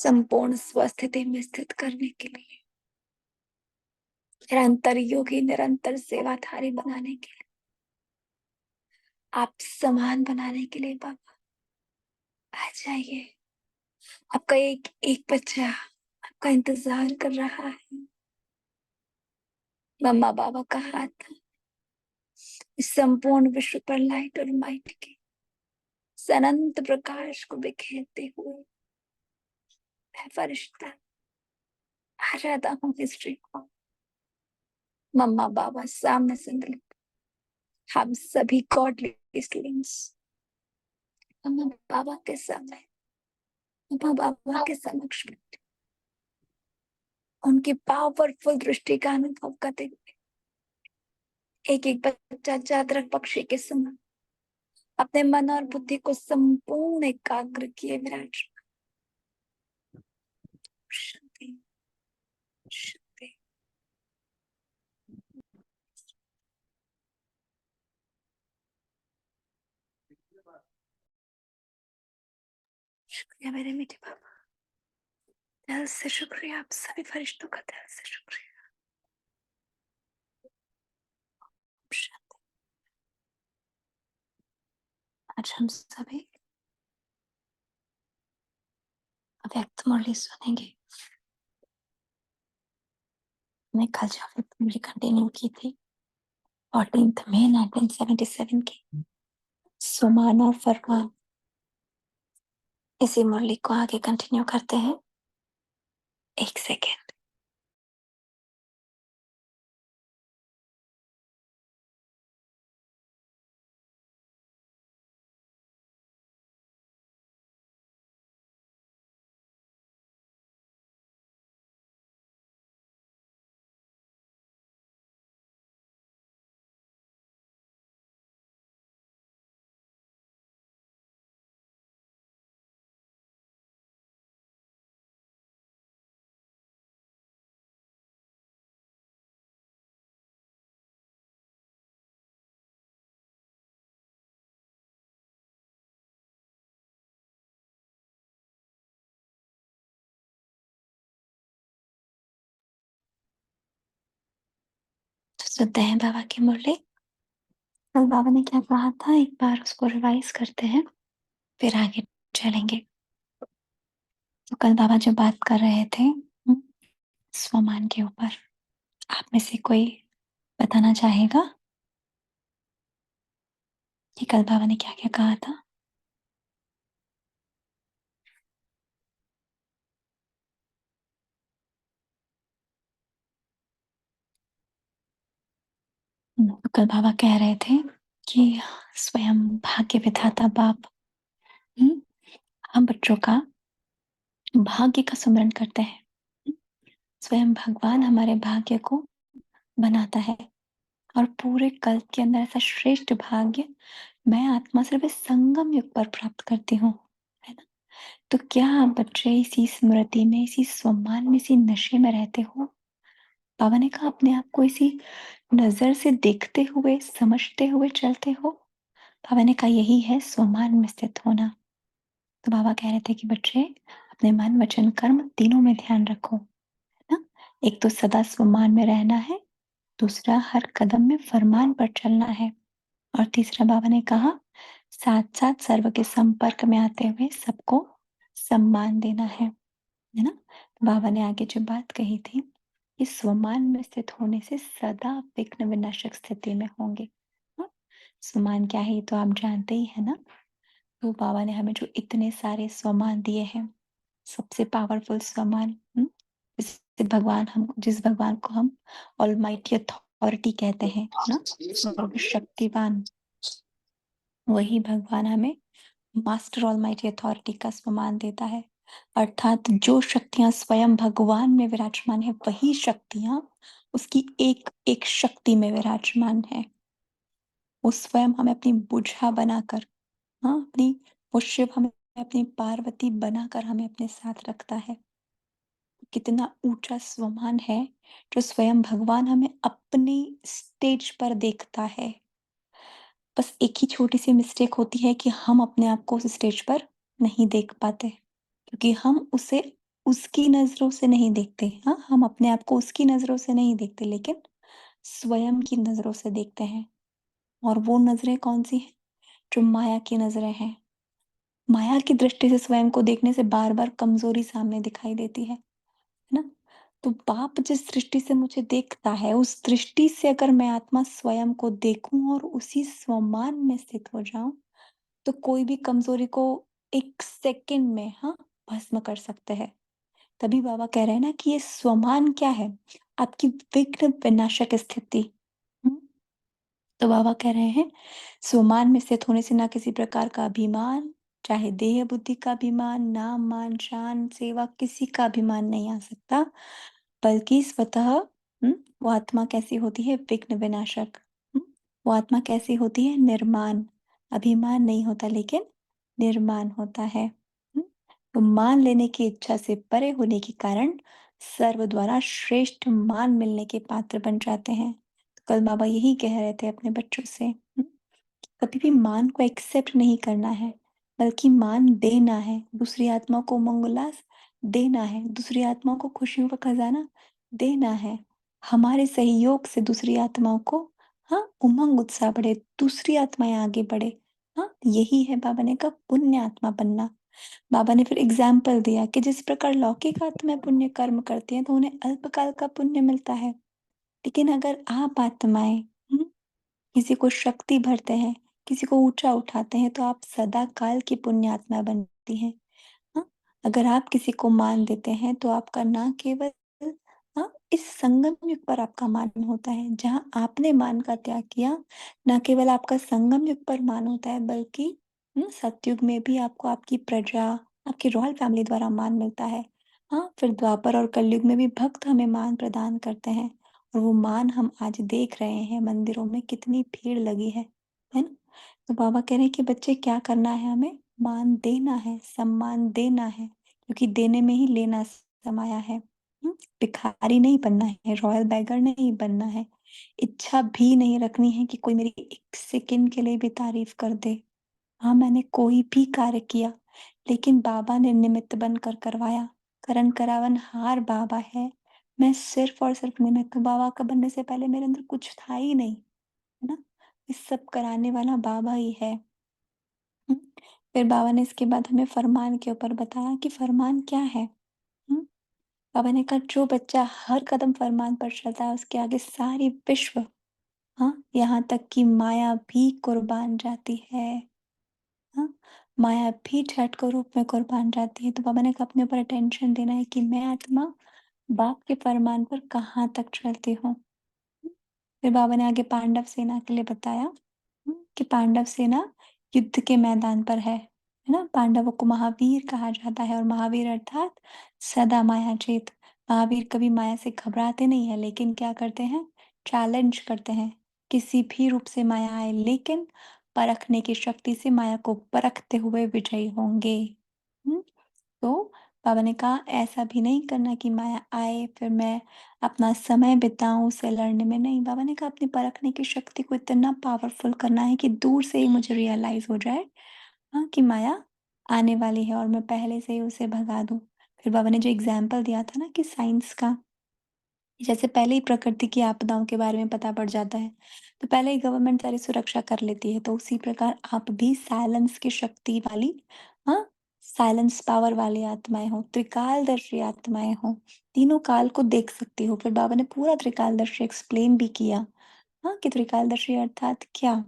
संपूर्ण स्वस्थिति में स्थित करने के लिए, निरंतर योगी, निरंतर सेवाधारी बनाने के लिए, आप समान बनाने के लिए बाबा आ जाइए। आपका एक एक बच्चा आपका इंतजार कर रहा है। मम्मा बाबा का हाथ इस संपूर्ण विश्व पर लाइट और माइट के अनंत प्रकाश को बिखेरते हुए मैं फरिश्ता आ जाता हूँ हिस्ट्री को। मम्मा बाबा सामने से मिलकर हम सभी गॉडली स्टूडेंट्स मम्मा बाबा के सामने, मम्मा बाबा के समक्ष उनकी पावरफुल दृष्टि का अनुभव करते हुए एक एक बच्चा जातक पक्षी के समान अपने मन और बुद्धि को संपूर्ण एकाग्र किए विराज। शांति शांति। शुक्रिया मेरे मीठे बाबा, दिल से शुक्रिया। आप सभी फरिश्तों का दिल से शुक्रिया। शांति। आज हम सभी अव्यक्त मुरली सुनेंगे। हमने कल जो अव्यक्त मुरली कंटिन्यू की थी 14 मई 1977 की, स्वमान और फरमान, इसी मुरली को आगे कंटिन्यू करते हैं। एक सेकेंड। तो सुनते हैं बाबा की मुरली। कल बाबा ने क्या कहा था, एक बार उसको रिवाइज करते हैं, फिर आगे चलेंगे। तो कल बाबा जो बात कर रहे थे स्वमान के ऊपर, आप में से कोई बताना चाहेगा कि कल बाबा ने क्या क्या कहा था? तो कल बाबा कह रहे थे कि स्वयं भाग्य विधाता बाप हम बच्चों का भाग्य का सुमरन करते हैं। स्वयं भगवान हमारे भाग्य को बनाता है और पूरे कल्प के अंदर ऐसा श्रेष्ठ भाग्य मैं आत्मा सिर्फ इस संगम युग पर प्राप्त करती हूँ, है ना? तो क्या आप बच्चे इसी स्मृति में, इसी स्वमान में, इसी नशे में रहते हो? बाबा ने कहा अपने आप को इसी नजर से देखते हुए, समझते हुए चलते हो? बाबा ने कहा यही है स्वमान में स्थित होना। तो बाबा कह रहे थे कि बच्चे अपने मन, वचन, कर्म तीनों में ध्यान रखो, है ना? एक तो सदा स्वमान में रहना है, दूसरा हर कदम में फरमान पर चलना है, और तीसरा बाबा ने कहा साथ साथ सर्व के संपर्क में आते हुए सबको सम्मान देना है ना? बाबा ने आगे जो बात कही थी कि स्वमान में स्थित होने से सदा विघ्न विनाशक स्थिति में होंगे। हाँ? स्वमान क्या है ये तो आप जानते ही है ना। तो बाबा ने हमें जो इतने सारे स्वमान दिए हैं, सबसे पावरफुल स्वमान, जिस भगवान हम जिस भगवान को हम ऑलमाइटी अथॉरिटी कहते हैं ना, सर्वशक्तिवान, वही भगवान हमें मास्टर ऑलमाइटी अथॉरिटी का स्वमान देता है। अर्थात जो शक्तियां स्वयं भगवान में विराजमान है, वही शक्तियां उसकी एक एक शक्ति में विराजमान है। वो स्वयं हमें अपनी बुझा बनाकर, हाँ, वो शिव हमें अपनी पार्वती बनाकर हमें अपने साथ रखता है। कितना ऊंचा स्वमान है जो स्वयं भगवान हमें अपनी स्टेज पर देखता है। बस एक ही छोटी सी मिस्टेक होती है कि हम अपने आप को उस स्टेज पर नहीं देख पाते, क्योंकि हम उसे उसकी नज़रों से नहीं देखते, हाँ? हम अपने आप को उसकी नज़रों से नहीं देखते, लेकिन स्वयं की नज़रों से देखते हैं। और वो नज़रें कौन-सी हैं? जो माया की नज़रें हैं। माया की दृष्टि से स्वयं को देखने से बार-बार कमज़ोरी सामने दिखाई देती है ना? तो बाप जिस दृष्टि से मुझे देखता है, उस दृष्टि से अगर मैं आत्मा स्वयं को देखूँ और उसी स्वमान में स्थित हो जाऊँ, तो कोई भी कमज़ोरी को 1 सेकंड में, हाँ, भस्म कर सकते हैं। तभी बाबा कह रहे हैं ना कि ये स्वमान क्या है? आपकी विघ्न विनाशक स्थिति। हुँ? तो बाबा कह रहे हैं, स्वमान में स्थित होने से ना किसी प्रकार का अभिमान, चाहे देह बुद्धि का अभिमान, नाम, मान, शान, सेवा, किसी का अभिमान नहीं आ सकता, बल्कि स्वतः वो आत्मा कैसी होती है? विघ्न विनाशक। हुँ? वो आत्मा कैसी होती है? निर्माण। अभिमान नहीं होता, लेकिन निर्माण होता है। हुँ? तो मान लेने की इच्छा से परे होने के कारण सर्व द्वारा श्रेष्ठ मान मिलने के पात्र बन जाते हैं। तो कल बाबा यही कह रहे थे अपने बच्चों से। कभी भी मान को एक्सेप्ट नहीं करना है, बल्कि मान देना है, दूसरी आत्मा को मंगोल्लास देना है, दूसरी आत्मा को खुशियों का खजाना देना है। हमारे सहयोग से दूसरी आत्माओं को, हाँ, उमंग उत्साह बढ़े, दूसरी आत्माएं आगे बढ़े। हाँ, यही है बाबा ने कहा पुण्य आत्मा बनना। बाबा ने फिर एग्जाम्पल दिया कि जिस प्रकार लौकिक आत्माएं पुण्य कर्म करती हैं तो उन्हें अल्पकाल का पुण्य मिलता है, लेकिन अगर आप आत्माएं किसी को शक्ति भरते हैं, किसी को ऊँचा उठाते हैं, तो आप सदा काल की पुण्यात्मा बनती हैं। हाँ? अगर आप किसी को मान देते हैं, तो आपका ना केवल, हाँ, इस संगम युग पर आपका मान होता है, जहाँ आपने मान का त्याग किया, ना केवल आपका संगम युग पर मान होता है, बल्कि सतयुग में भी आपको आपकी प्रजा, आपकी रॉयल फैमिली द्वारा मान मिलता है। हाँ, फिर द्वापर और कलयुग में भी भक्त हमें मान प्रदान करते हैं। और वो मान हम आज देख रहे हैं मंदिरों में कितनी भीड़ लगी है ना? तो बाबा कह रहे हैं कि बच्चे क्या करना है हमें? मान देना है, सम्मान देना है, क्योंकि देने में ही लेना समाया है। भिखारी नहीं बनना है, रॉयल बेगर नहीं बनना है। इच्छा भी नहीं रखनी है कि कोई मेरी 1 सेकंड के लिए भी तारीफ कर दे। हाँ, मैंने कोई भी कार्य किया, लेकिन बाबा ने निमित्त बनकर करवाया। करन करावन हार बाबा है। मैं सिर्फ़ और सिर्फ़ निमित्त हूँ। बाबा का बनने से पहले मेरे अंदर कुछ था ही नहीं, है ना? ये सब कराने वाला बाबा ही है। हुँ? फिर बाबा ने इसके बाद हमें फरमान के ऊपर बताया कि फरमान क्या है? हुँ? बाबा ने कहा जो बच्चा हर कदम फरमान पर चलता है, उसके आगे सारी विश्व, हाँ, यहाँ तक कि माया भी कुर्बान जाती है। हाँ, माया भी छठ को रूप में कुर्बान जाती है। तो बाबा ने कहा अपने ऊपर अटेंशन देना है कि मैं आत्मा बाप के फरमान पर कहाँ तक चलती हूँ। फिर बाबा ने आगे पांडव सेना के लिए बताया कि पांडव सेना युद्ध के मैदान पर है ना? पांडवों को महावीर कहा जाता है और महावीर अर्थात सदा माया चेत। महावीर कभी माया से घबराते नहीं है, लेकिन क्या करते हैं? चैलेंज करते हैं। किसी भी रूप से माया आए, लेकिन परखने की शक्ति से माया को परखते हुए विजयी होंगे। हुँ? तो बाबा ने कहा ऐसा भी नहीं करना कि माया आए फिर मैं अपना समय बिताऊं उससे लड़ने में। नहीं, बाबा ने कहा अपनी परखने की शक्ति को इतना पावरफुल करना है कि दूर से ही मुझे रियलाइज हो जाए, हाँ, कि माया आने वाली है और मैं पहले से ही उसे भगा दूं। फिर बाबा ने जो एग्जाम्पल दिया था ना कि साइंस का, जैसे पहले ही प्रकृति की आपदाओं के बारे में पता पड़ जाता है, तो पहले ही गवर्नमेंट सारी सुरक्षा कर लेती है, तो उसी प्रकार आप भी साइलेंस की शक्ति वाली, हाँ, साइलेंस पावर वाली आत्माएं हो, त्रिकालदर्शी आत्माएं हो, तीनों काल को देख सकती हो। फिर बाबा ने पूरा त्रिकालदर्शी एक्सप्लेन भी किया, हाँ, कि त्रिकालदर्शी अर्थात क्या,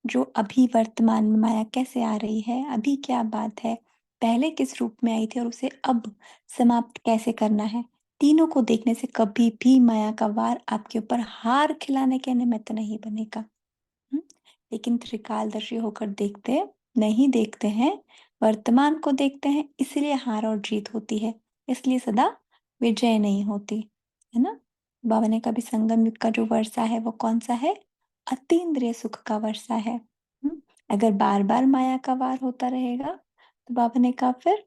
जो अभी वर्तमान में माया कैसे आ रही है, अभी क्या बात है, पहले किस रूप में आई थी और उसे अब समाप्त कैसे करना है। तीनों को देखने से कभी भी माया का वार आपके ऊपर हार खिलाने के निमित्त नहीं बनेगा। हुँ? लेकिन त्रिकालदर्शी होकर नहीं देखते हैं, वर्तमान को देखते हैं, इसलिए हार और जीत होती है, इसलिए सदा विजय नहीं होती, है ना? बाबा ने कहा भी संगम युग का जो वर्षा है वो कौन-सा है? अतीन्द्रिय सुख का वर्षा है। हुँ? अगर बार-बार माया का वार होता रहेगा, तो बाबा ने कहा फिर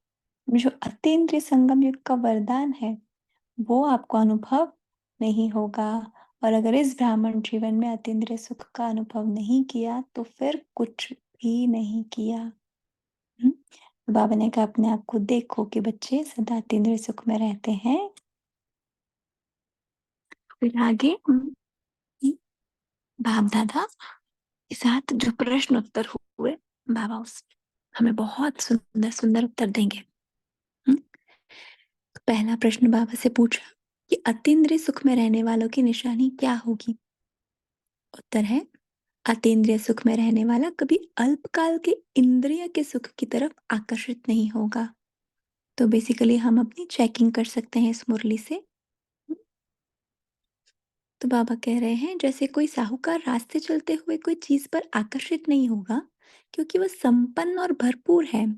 जो अतीन्द्रिय संगम युग का वरदान है, वो आपको अनुभव नहीं होगा। और अगर इस ब्राह्मण जीवन में अतीन्द्रिय सुख का अनुभव नहीं किया, तो फिर कुछ भी नहीं किया। हुँ? तो बाबा ने कहा अपने आप को देखो कि बच्चे सदा अतीन्द्रिय सुख में रहते हैं। फिर आगे बाप दादा के साथ जो प्रश्न उत्तर हुए, बाबा उस हमें बहुत सुंदर सुंदर उत्तर देंगे। हम्म, तो पहला प्रश्न बाबा से पूछा कि अतीन्द्रिय सुख में रहने वालों की निशानी क्या होगी। उत्तर है, अतीन्द्रिय सुख में रहने वाला कभी अल्पकाल के इंद्रिय के सुख की तरफ आकर्षित नहीं होगा। तो बेसिकली हम अपनी चेकिंग कर सकते हैं इस मुरली से। तो बाबा कह रहे हैं जैसे कोई साहूकार रास्ते चलते हुए कोई चीज पर आकर्षित नहीं होगा क्योंकि वह संपन्न और भरपूर है,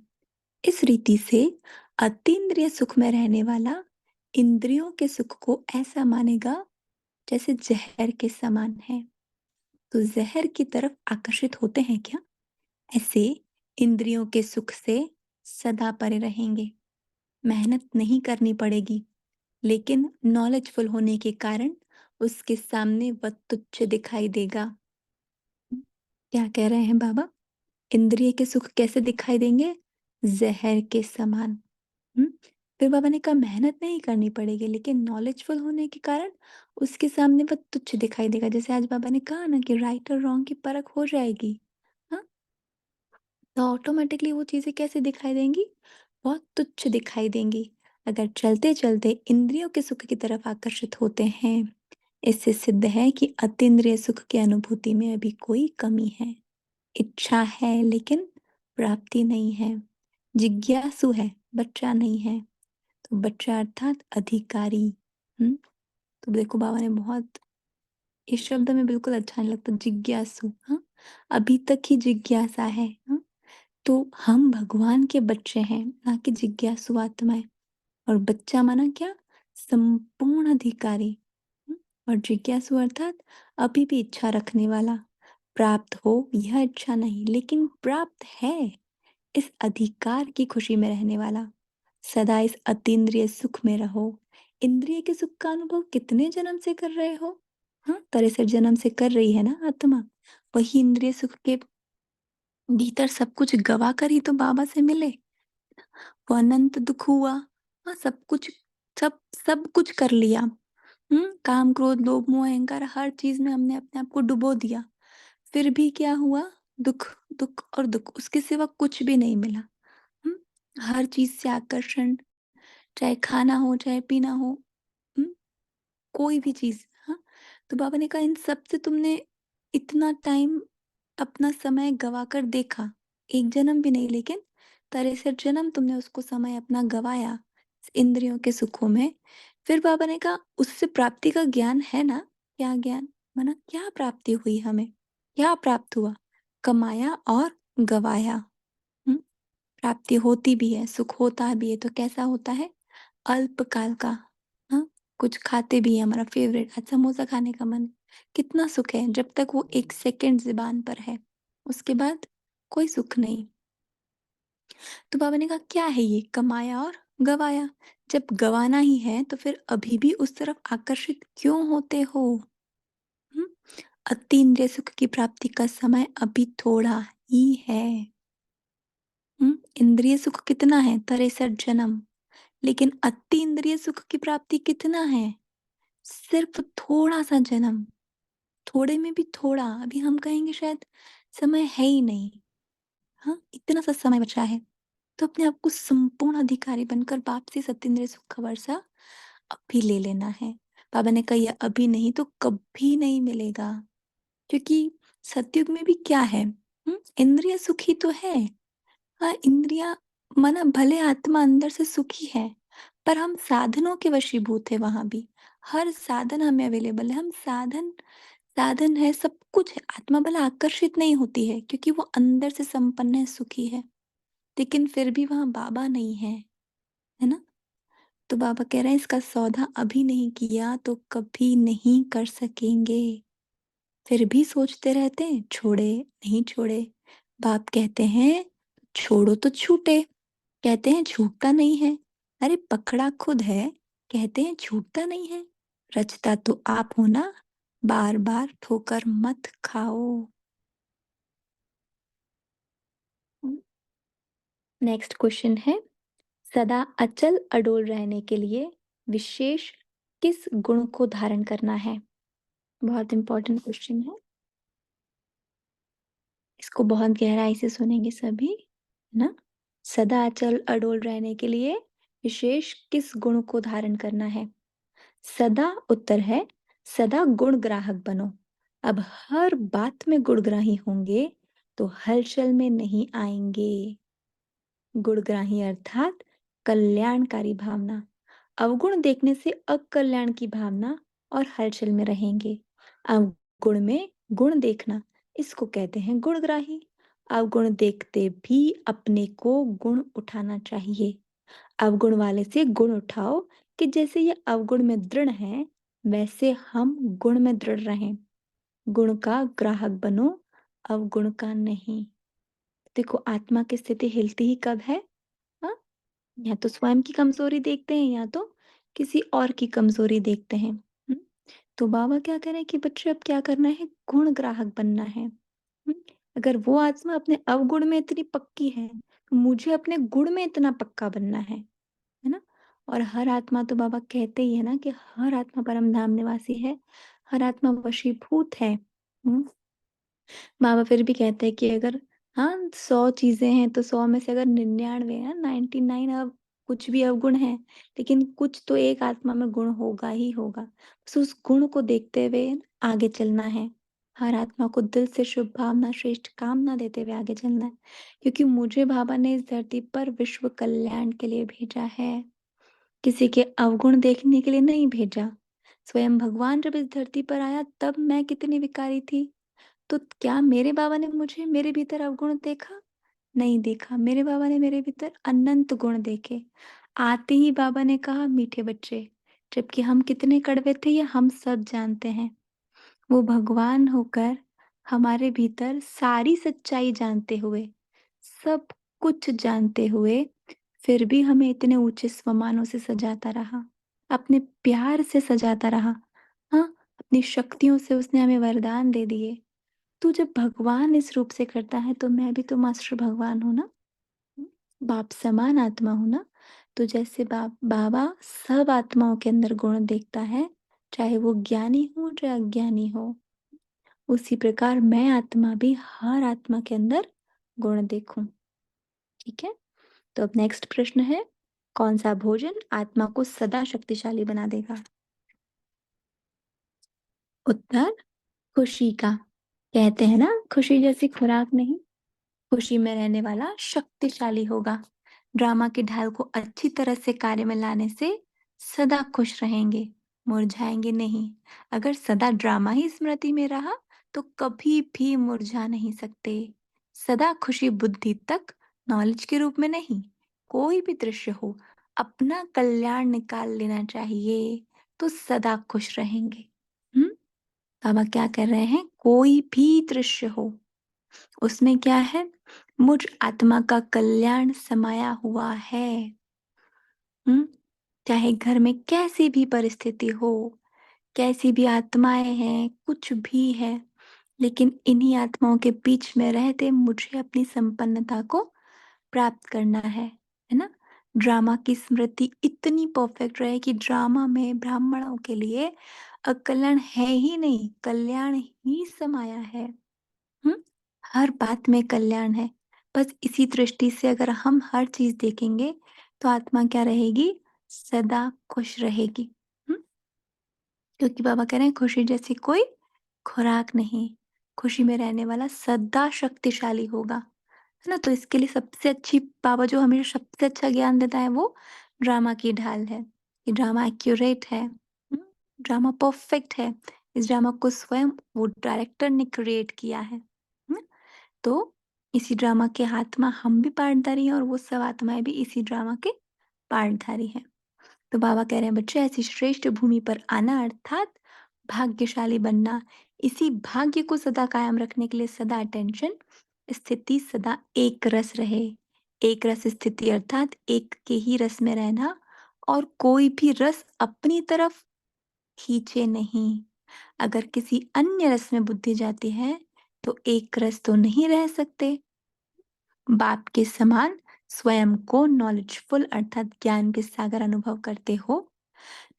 इस रीति से अतीन्द्रिय सुख में रहने वाला इंद्रियों के सुख को ऐसा मानेगा जैसे जहर के समान है। तो जहर की तरफ आकर्षित होते हैं क्या? ऐसे इंद्रियों के सुख से सदा परे रहेंगे। मेहनत नहीं करनी पड़ेगी, लेकिन नॉलेजफुल होने के कारण उसके सामने वह तुच्छ दिखाई देगा। क्या कह रहे हैं बाबा? इंद्रिय के सुख कैसे दिखाई देंगे? जहर के समान। हम्म, फिर बाबा ने कहा मेहनत नहीं करनी पड़ेगी, लेकिन नॉलेजफुल होने के कारण उसके सामने वह तुच्छ दिखाई देगा। जैसे आज बाबा ने कहा ना कि राइट और रॉन्ग की परख हो जाएगी। हाँ, तो ऑटोमेटिकली वो चीजें कैसे दिखाई देंगी? बहुत तुच्छ दिखाई देंगी। अगर चलते चलते इंद्रियों के सुख की तरफ आकर्षित होते हैं, इससे सिद्ध है कि अतीन्द्रिय सुख की अनुभूति में अभी कोई कमी है। इच्छा है लेकिन प्राप्ति नहीं है। जिज्ञासु है, बच्चा नहीं है। तो बच्चा अर्थात अधिकारी। हम्म, तो देखो बाबा ने बहुत, इस शब्द में बिल्कुल अच्छा नहीं लगता, जिज्ञासु। हाँ, अभी तक ही जिज्ञासा है। हाँ, तो हम भगवान के बच्चे हैं, ना कि जिज्ञासु आत्माएं। और बच्चा माना क्या? संपूर्ण अधिकारी। हम्म, और जिज्ञासु अर्थात अभी भी इच्छा रखने वाला। प्राप्त हो यह इच्छा नहीं, लेकिन प्राप्त है इस अधिकार की खुशी में रहने वाला। सदा इस अतीन्द्रिय सुख में रहो। इंद्रिय के सुख का अनुभव कितने जन्म से कर रहे हो? हाँ, 63 जन्म से कर रही है ना आत्मा। वही इंद्रिय सुख के भीतर सब कुछ गवा कर ही तो बाबा से मिले। वो अनंत दुख हुआ। हाँ, सब कुछ, सब सब कुछ कर लिया। काम क्रोध लोभ मोह अहंकार हर चीज में हमने अपने आप को डुबो दिया। फिर भी क्या हुआ? दुख, दुख और दुख, उसके सिवा कुछ भी नहीं मिला। हम्म, हर चीज से आकर्षण, चाहे खाना हो चाहे पीना हो। हम्म, कोई भी चीज। हाँ, तो बाबा ने कहा इन सब से तुमने इतना टाइम अपना समय गवा कर देखा। एक जन्म भी नहीं, लेकिन 63 जन्म तुमने उसको समय अपना गवाया इंद्रियों के सुखों में। फिर बाबा ने कहा उससे प्राप्ति का ज्ञान है ना? क्या ज्ञान? माना क्या प्राप्ति हुई हमें? क्या प्राप्त हुआ? कमाया और गवाया। हम्म, प्राप्ति होती भी है, सुख होता भी है, तो कैसा होता है? अल्पकाल का। हाँ, कुछ खाते भी है, हमारा फेवरेट आज समोसा खाने का मन, कितना सुख है जब तक वो एक सेकंड जुबान पर है। उसके बाद कोई सुख नहीं। तो बाबा ने कहा क्या है ये कमाया और गवाया? जब गवाना ही है तो फिर अभी भी उस तरफ आकर्षित क्यों होते हो? हम्म, अतीन्द्रिय सुख की प्राप्ति का समय अभी थोड़ा ही है। इंद्रिय सुख कितना है? 63 जन्म। लेकिन अतीन्द्रिय सुख की प्राप्ति कितना है? सिर्फ थोड़ा सा जन्म। थोड़े में भी थोड़ा, अभी हम कहेंगे शायद समय है ही नहीं। हाँ, इतना सा समय बचा है। तो अपने आप को संपूर्ण अधिकारी बनकर बाप से सत्येंद्र सुख का वर्षा अभी ले लेना है। बाबा ने कहा यह अभी नहीं तो कभी नहीं मिलेगा। क्योंकि सतयुग में भी क्या है? इंद्रिय सुख ही तो है। हाँ, इंद्रिया माना भले आत्मा अंदर से सुखी है, पर हम साधनों के वशीभूत है। वहां भी हर साधन हमें अवेलेबल है। हम साधन, साधन है, सब कुछ है। आत्मा भला आकर्षित नहीं होती है क्योंकि वो अंदर से संपन्न है, सुखी है। लेकिन फिर भी वहां बाबा नहीं है, है ना? तो बाबा कह रहे हैं इसका सौदा अभी नहीं किया तो कभी नहीं कर सकेंगे। फिर भी सोचते रहते हैं छोड़े नहीं छोड़े। बाप कहते हैं छोड़ो तो छूटे, कहते हैं छूटता नहीं है। अरे पकड़ा खुद है, कहते हैं छूटता नहीं है। रचता तो आप हो ना, बार बार ठोकर मत खाओ। नेक्स्ट क्वेश्चन है, सदा अचल अडोल रहने के लिए विशेष किस गुण को धारण करना है? बहुत इंपॉर्टेंट क्वेश्चन है। इसको बहुत गहराई से सुनेंगे सभी, है ना? सदा अचल अडोल रहने के लिए विशेष किस गुण को धारण करना है? सदा उत्तर है, सदा गुण ग्राहक बनो। अब हर बात में गुणग्राही होंगे तो हलचल में नहीं आएंगे। गुणग्राही अर्थात कल्याणकारी भावना। अवगुण देखने से अकल्याण की भावना और हलचल में रहेंगे। अवगुण में गुण देखना, इसको कहते हैं गुणग्राही। अवगुण देखते भी अपने को गुण उठाना चाहिए। अवगुण वाले से गुण उठाओ कि जैसे ये अवगुण में दृढ़ है वैसे हम गुण में दृढ़ रहें। गुण का ग्राहक बनो, अवगुण का नहीं। देखो, आत्मा की स्थिति हिलती ही कब है? हाँ, या तो स्वयं की कमजोरी देखते हैं या तो किसी और की कमजोरी देखते हैं। तो बाबा क्या कह रहे हैं कि बच्चे अब क्या करना है? गुण ग्राहक बनना है। अगर वो आत्मा अपने अवगुण में इतनी पक्की है तो मुझे अपने गुण में इतना पक्का बनना है ना? और हर आत्मा, तो बाबा कहते ही है ना कि हर आत्मा परम धाम निवासी है, हर आत्मा वशीभूत है। बाबा फिर भी कहते हैं कि अगर, हाँ, 100 चीजें हैं तो 100 में से अगर 99 है, 99, अब कुछ भी अवगुण है, लेकिन कुछ तो एक आत्मा में गुण होगा ही होगा। बस उस गुण को देखते हुए आगे चलना है। हर आत्मा को दिल से शुभ भावना, श्रेष्ठ कामना देते हुए आगे चलना है, क्योंकि मुझे बाबा ने इस धरती पर विश्व कल्याण के लिए भेजा है, किसी के अवगुण देखने के लिए नहीं भेजा। स्वयं भगवान जब इस धरती पर आया तब मैं कितनी विकारी थी, तो क्या मेरे बाबा ने मुझे मेरे भीतर अवगुण देखा? नहीं देखा। मेरे बाबा ने मेरे भीतर अनंत गुण देखे। आते ही बाबा ने कहा, मीठे बच्चे, जबकि हम कितने कड़वे थे ये हम सब जानते हैं। वो भगवान होकर हमारे भीतर सारी सच्चाई जानते हुए, सब कुछ जानते हुए, फिर भी हमें इतने ऊंचे स्वमानों से सजाता रहा, अपने प्यार से सजाता रहा। हाँ, अपनी शक्तियों से उसने हमें वरदान दे दिए। तो जब भगवान इस रूप से करता है तो मैं भी तो मास्टर भगवान हूं ना, बाप समान आत्मा हूं ना। तो जैसे बाबा सब आत्माओं के अंदर गुण देखता है, चाहे वो ज्ञानी हो चाहे अज्ञानी हो, उसी प्रकार मैं आत्मा भी हर आत्मा के अंदर गुण देखूं। ठीक है? तो अब नेक्स्ट प्रश्न है, कौन सा भोजन आत्मा को सदा शक्तिशाली बना देगा? उत्तर, खुशी का। कहते हैं ना, खुशी जैसी खुराक नहीं, खुशी में रहने वाला शक्तिशाली होगा। ड्रामा की ढाल को अच्छी तरह से कार्य में लाने से सदा खुश रहेंगे, मुरझाएंगे नहीं। अगर सदा ड्रामा ही स्मृति में रहा तो कभी भी मुरझा नहीं सकते। सदा खुशी बुद्धि तक, नॉलेज के रूप में नहीं। कोई भी दृश्य हो, अपना कल्याण निकाल लेना चाहिए तो सदा खुश रहेंगे। हम्म बाबा क्या कर रहे हैं? कोई भी दृश्य हो, उसमें क्या है? मुझ आत्मा का कल्याण समाया हुआ है। हम्म चाहे घर में कैसी भी परिस्थिति हो, कैसी भी आत्माएं हैं, कुछ भी है, लेकिन इन्हीं आत्माओं के बीच में रहते मुझे अपनी संपन्नता को प्राप्त करना है ना? ड्रामा की स्मृति इतनी परफेक्ट रहे कि ड्रामा में ब्राह्मणों के लिए अकल्याण है ही नहीं, कल्याण ही समाया है। हम्म हर बात में कल्याण है। बस इसी दृष्टि से अगर हम हर चीज देखेंगे तो आत्मा क्या रहेगी? सदा खुश रहेगी। हम्म क्योंकि बाबा कह रहे हैं खुशी जैसी कोई खुराक नहीं, खुशी में रहने वाला सदा शक्तिशाली होगा, है ना? तो इसके लिए सबसे अच्छी, बाबा जो हमें सबसे अच्छा ज्ञान देता है वो ड्रामा की ढाल है, कि ड्रामा एक्यूरेट है, ड्रामा परफेक्ट है। इस ड्रामा को स्वयं वो डायरेक्टर ने क्रिएट किया है। तो इसी ड्रामा के आत्मा हम भी पार्टधारी हैं और वो सब आत्माएं भी इसी ड्रामा के पार्टधारी हैं। तो बाबा कह रहे हैं, बच्चे, ऐसी श्रेष्ठ भूमि पर आना अर्थात भाग्यशाली बनना। इसी भाग्य को सदा कायम रखने के लिए सदा अटेंशन, स्थिति सदा एक रस रहे। एक रस स्थिति अर्थात एक के ही रस में रहना, और कोई भी रस अपनी तरफ खींचे नहीं। अगर किसी अन्य रस में बुद्धि जाती है तो एक रस तो नहीं रह सकते। बाप के समान स्वयं को नॉलेजफुल अर्थात ज्ञान के सागर अनुभव करते हो।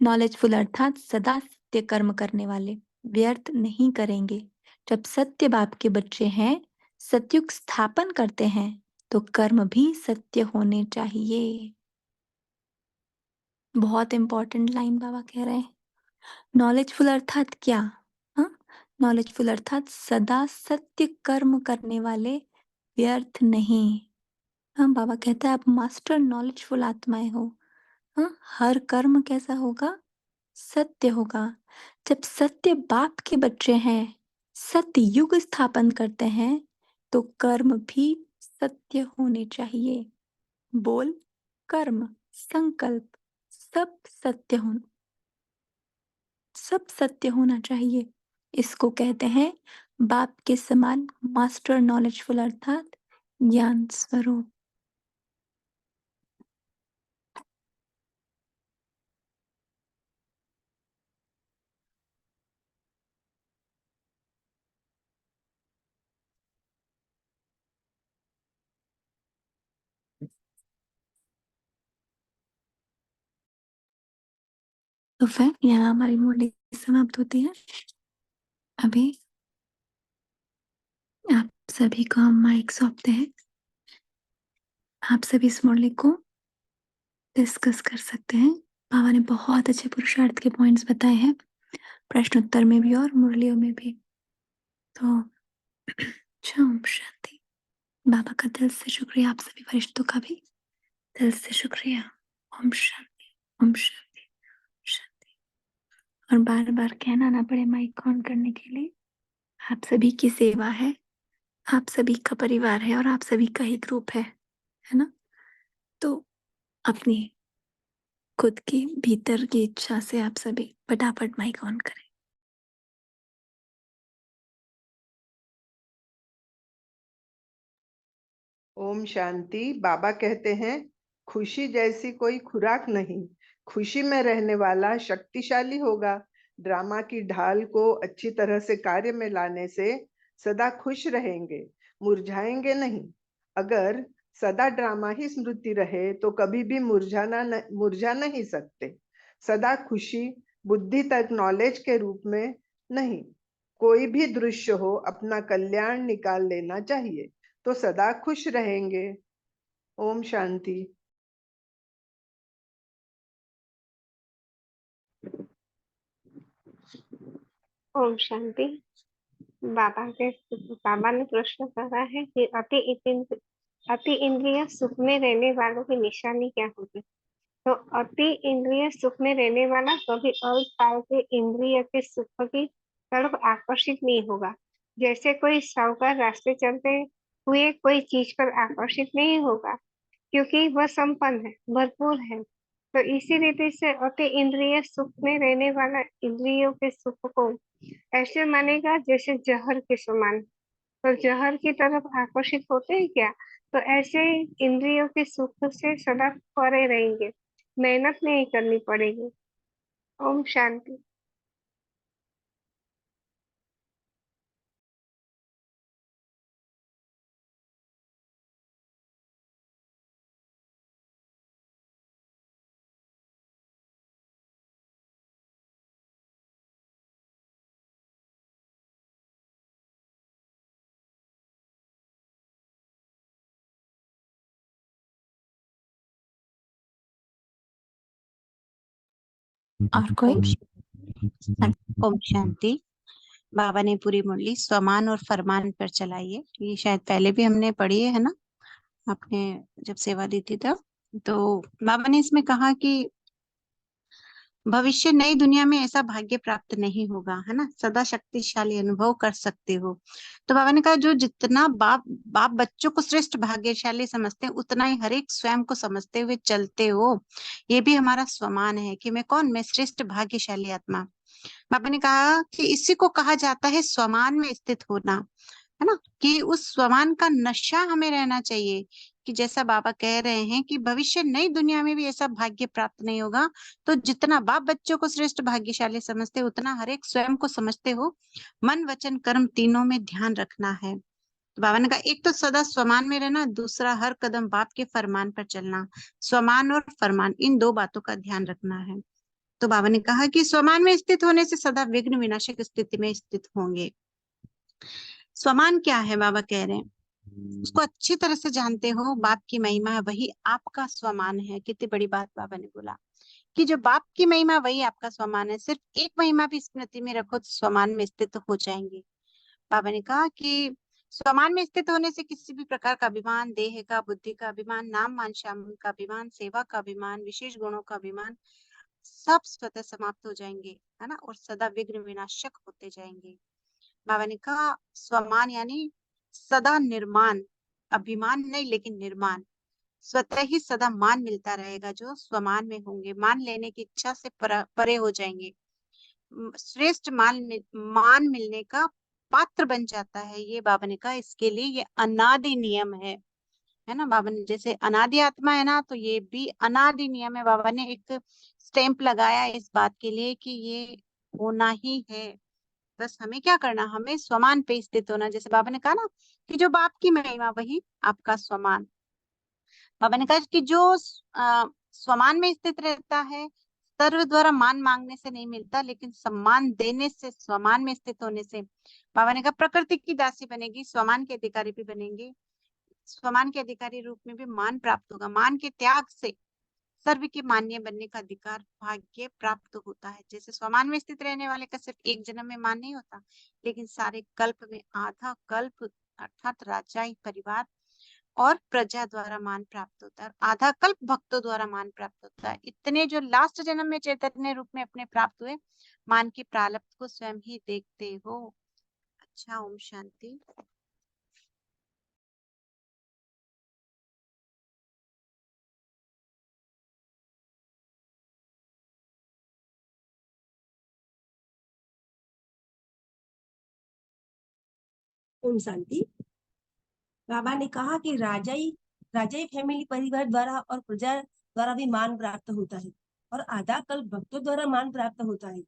नॉलेजफुल अर्थात सदा सत्य कर्म करने वाले, व्यर्थ नहीं करेंगे। जब सत्य बाप के बच्चे हैं, सत्युग स्थापन करते हैं, तो कर्म भी सत्य होने चाहिए। बहुत इंपॉर्टेंट लाइन बाबा कह रहे हैं। नॉलेजफुल अर्थात क्या? हाँ, नॉलेजफुल अर्थात सदा सत्य कर्म करने वाले, व्यर्थ नहीं। हाँ, बाबा कहता है आप मास्टर नॉलेजफुल आत्माएं हो। हाँ, हर कर्म कैसा होगा? सत्य होगा। जब सत्य बाप के बच्चे हैं, सत्य युग स्थापन करते हैं, तो कर्म भी सत्य होने चाहिए। बोल, कर्म, संकल्प, सब सत्य हो, सब सत्य होना चाहिए। इसको कहते हैं बाप के समान मास्टर नॉलेजफुल अर्थात ज्ञान स्वरूप। तो फिर यहाँ हमारी मुरली समाप्त होती है। अभी आप सभी को हम माइक सौंपते हैं। आप सभी इस मुरली को डिस्कस कर सकते हैं। बाबा ने बहुत अच्छे पुरुषार्थ के पॉइंट्स बताए हैं, प्रश्नोत्तर में भी और मुरलियों में भी। तो ओम शांति। बाबा का दिल से शुक्रिया, आप सभी फरिश्तों का भी दिल से शुक्रिया। ओम शांति, ओम शांति, शांति। और बार बार कहना ना पड़े माइक ऑन करने के लिए। आप सभी की सेवा है, आप सभी का परिवार है और आप सभी का ही ग्रुप है ना? तो अपनी खुद की भीतर की इच्छा से आप सभी फटाफट माइक ऑन करें। ओम शांति। बाबा कहते हैं खुशी जैसी कोई खुराक नहीं, खुशी में रहने वाला शक्तिशाली होगा। ड्रामा की ढाल को अच्छी तरह से कार्य में लाने से सदा खुश रहेंगे, मुरझाएंगे नहीं। अगर सदा ड्रामा ही स्मृति रहे तो कभी भी मुरझा नहीं सकते। सदा खुशी बुद्धि तक नॉलेज के रूप में नहीं, कोई भी दृश्य हो अपना कल्याण निकाल लेना चाहिए तो सदा खुश रहेंगे। ओम शांति। ओम शांति। बाबा ने प्रश्न करा है कि अति इंद्रिय सुख में रहने वालों की निशानी क्या होगी। तो अति इंद्रिय सुख में रहने वाला कभी अल्पकाल के इंद्रिय के सुख की तरफ आकर्षित नहीं होगा। जैसे कोई साहूकार रास्ते चलते हुए कोई चीज पर आकर्षित नहीं होगा, क्योंकि वह संपन्न है, भरपूर है। तो इसी रीति से अति इंद्रिय सुख में रहने वाला इंद्रियों के सुख को ऐसे मानेगा जैसे जहर के समान। तो जहर की तरफ आकर्षित होते हैं क्या? तो ऐसे ही इंद्रियों के सुख से सदा परे रहेंगे, मेहनत नहीं करनी पड़ेगी। ओम शांति। और कोई? ओम शांति। बाबा ने पूरी मुरली स्वमान और फरमान पर चलाई है। ये शायद पहले भी हमने पढ़ी है ना, आपने जब सेवा दी थी तब। तो बाबा ने इसमें कहा कि भविष्य नई दुनिया में ऐसा भाग्य प्राप्त नहीं होगा, है ना, सदा शक्तिशाली अनुभव कर सकते हो। तो बाबा ने कहा जो जितना बाप बाप बच्चों को श्रेष्ठ भाग्यशाली समझते हैं, उतना ही हर एक स्वयं को समझते हुए चलते हो। ये भी हमारा स्वमान है कि मैं कौन, मैं श्रेष्ठ भाग्यशाली आत्मा। बाबा ने कहा कि इसी को कहा जाता है स्वमान में स्थित होना, है ना, कि उस स्वमान का नशा हमें रहना चाहिए। कि जैसा बाबा कह रहे हैं कि भविष्य नई दुनिया में भी ऐसा भाग्य प्राप्त नहीं होगा। तो जितना बाप बच्चों को श्रेष्ठ भाग्यशाली समझते, उतना हर एक स्वयं को समझते हो। मन वचन कर्म तीनों में ध्यान रखना है। तो बाबा ने कहा एक तो सदा स्वमान में रहना, दूसरा हर कदम बाप के फरमान पर चलना। स्वमान और फरमान, इन दो बातों का ध्यान रखना है। तो बाबा ने कहा कि स्वमान में स्थित होने से सदा विघ्न विनाशक स्थिति में स्थित होंगे। स्वमान क्या है, बाबा कह रहे हैं उसको अच्छी तरह से जानते हो, बाप की महिमा है वही आपका स्वमान है। कितनी बड़ी बात बाबा ने बोला कि जो बाप की महिमा वही आपका स्वमान है। सिर्फ एक महिमा भी स्मृति में रखो तो स्वमान में स्थित हो जाएंगे। बाबा ने कहा कि स्वमान में स्थित होने से किसी भी प्रकार का अभिमान, देह का, बुद्धि का अभिमान, नाम मान शाम का अभिमान, सेवा का अभिमान, विशेष गुणों का अभिमान, सब स्वतः समाप्त हो जाएंगे, है ना, और सदा विघ्न विनाशक होते जाएंगे। बाबा ने कहा स्वमान यानी सदा निर्माण, अभिमान नहीं लेकिन निर्माण, स्वतः ही सदा मान मिलता रहेगा। जो स्वमान में होंगे, मान लेने की इच्छा से परे हो जाएंगे। श्रेष्ठ मान मिलने का पात्र बन जाता है। ये बाबा ने कहा इसके लिए ये अनादि नियम है ना। बाबा ने जैसे अनादि आत्मा है ना, तो ये भी अनादि नियम है। बाबा ने एक स्टैंप लगाया इस बात के लिए कि ये होना ही है। बस हमें क्या करना, हमें स्वमान पे स्थित होना। जैसे बाबा ने कहा ना कि जो बाप की महिमा वही आपका स्वमान। बाबा ने कहा कि जो स्वमान में स्थित रहता है, सर्व द्वारा मान मांगने से नहीं मिलता, लेकिन सम्मान देने से, स्वमान में स्थित होने से। बाबा ने कहा प्रकृति की दासी बनेगी, स्वमान के अधिकारी भी बनेंगे। स्वमान के अधिकारी रूप में भी मान प्राप्त होगा। मान के त्याग से सर्व के मान्य बनने का अधिकार, भाग्य प्राप्त होता है। जैसे स्वमान में स्थित रहने वाले का सिर्फ एक जन्म में मान नहीं होता, लेकिन सारे कल्प में, आधा कल्प अर्थात राजाई परिवार और प्रजा द्वारा मान प्राप्त होता है, आधा कल्प भक्तों द्वारा मान प्राप्त होता है। इतने जो लास्ट जन्म में चैतन्य रूप में अपने प्राप्त हुए, मान के प्रारब्ध को स्वयं ही देखते हो। अच्छा, ओम शांति। ओम शांति। बाबा ने कहा कि राजाई राजाई फैमिली परिवार द्वारा और प्रजा द्वारा भी मान प्राप्त होता है, और आधा कल भक्तों द्वारा मान प्राप्त होता है।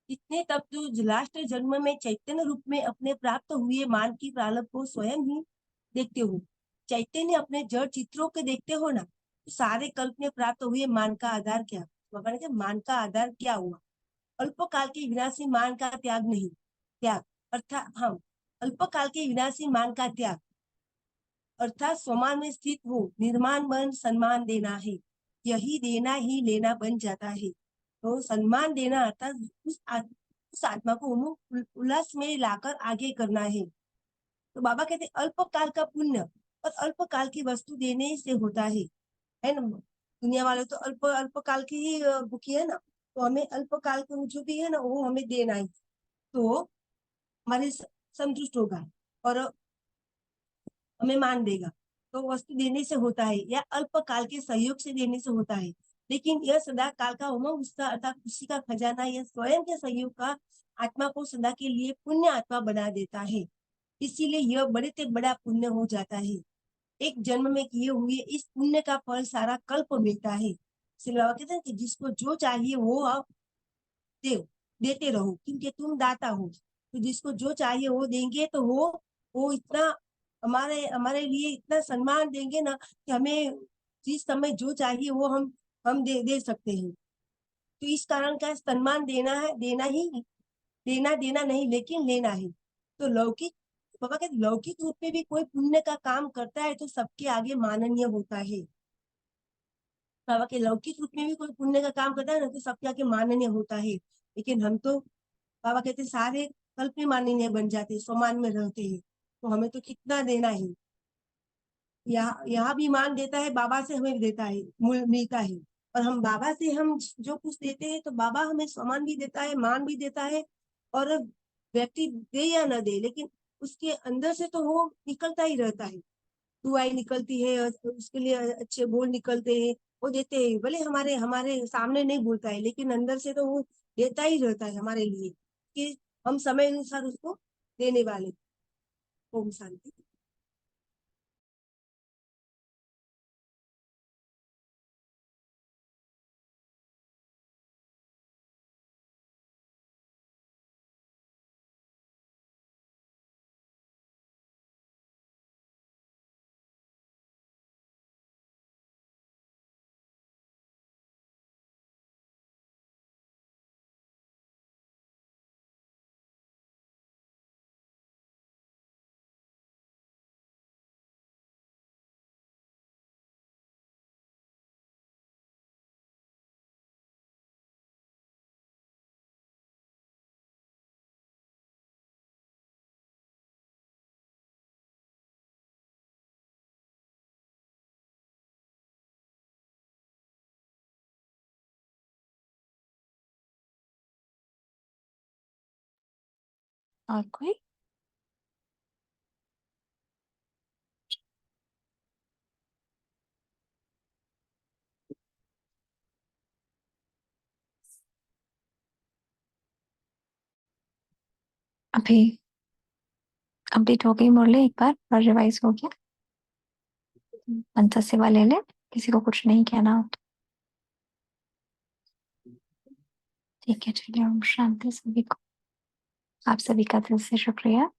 इतने तब जो लास्ट जन्म में चैतन्य रूप में अपने प्राप्त हुए मान की प्रारब्ध को स्वयं ही देखते हो। चैतन्य अपने जड़ चित्रों के देखते हो ना, तो सारे कल्प में प्राप्त हुए मान का आधार क्या? बाबा ने कहा मान का आधार क्या हुआ? अल्पकाल के विनाशी मान का त्याग नहीं, त्याग अर्थात हम अल्पकाल के विनाशी मान का त्याग अर्थात स्वमान में स्थित हो, निर्माण बन सम्मान देना है। यही देना ही लेना बन जाता है। तो सम्मान देना अर्थात उस आत्मा को उल्लास में लाकर आगे करना है। तो बाबा कहते अल्पकाल का पुण्य और अल्पकाल की वस्तु देने से होता है ना। दुनिया वाले तो अल्पकाल की ही भूखी है ना, तो हमें अल्पकाल को जो भी है ना वो हमें देना है, तो हमारे संतुष्ट होगा और हमें मान देगा। तो वस्तु देने से होता है या अल्पकाल के सहयोग से देने से होता है, लेकिन यह सदा काल का उमंग उसका अर्थात खुशी का खजाना या स्वयं के सहयोग का आत्मा को सदा के लिए पुण्य आत्मा बना देता है। इसीलिए यह बड़े से बड़ा पुण्य हो जाता है। एक जन्म में किए हुए इस पुण्य का फल सारा कल्प मिलता है। इसलिए बाबा कहते हैं कि जिसको जो चाहिए वो आप देते रहो, क्योंकि तुम दाता हो। तो जिसको जो चाहिए वो देंगे, तो वो इतना हमारे हमारे लिए इतना सम्मान देंगे ना कि हमें जिस समय जो चाहिए वो हम दे सकते हैं। तो इस कारण का सम्मान देना है, देना नहीं लेकिन लेना है। तो लौकिक बाबा कहते लौकिक रूप में भी कोई पुण्य का काम करता है तो सबके आगे माननीय होता है। बाबा के लौकिक रूप में भी कोई पुण्य का काम करता है ना तो सबके आगे माननीय होता है, लेकिन हम तो बाबा कहते सारे कल्प में माननीय बन जाते हैं, स्वमान में रहते हैं। तो हमें तो कितना देना है। यहाँ भी मान देता है, बाबा से हमें देता है, मिलता है। और हम बाबा से हम जो कुछ देते हैं तो बाबा हमें सम्मान भी देता है, मान भी देता है। और व्यक्ति दे या न दे, लेकिन उसके अंदर से तो वो निकलता ही रहता है। दुआई निकलती है और उसके लिए अच्छे बोल निकलते हैं, वो देते हैं। भले हमारे हमारे सामने नहीं बोलता है, लेकिन अंदर से तो वो देता ही रहता है हमारे लिए, कि हम समय अनुसार उसको देने वाले। ओम शांति। और कोई? अभी कंप्लीट हो गई मुरली, एक बार और रिवाइज हो गया। पंचा सेवा ले ले, किसी को कुछ नहीं कहना हो तो। ठीक है, चलिए, ओम शांति सभी को। आप सभी का दिल से शुक्रिया।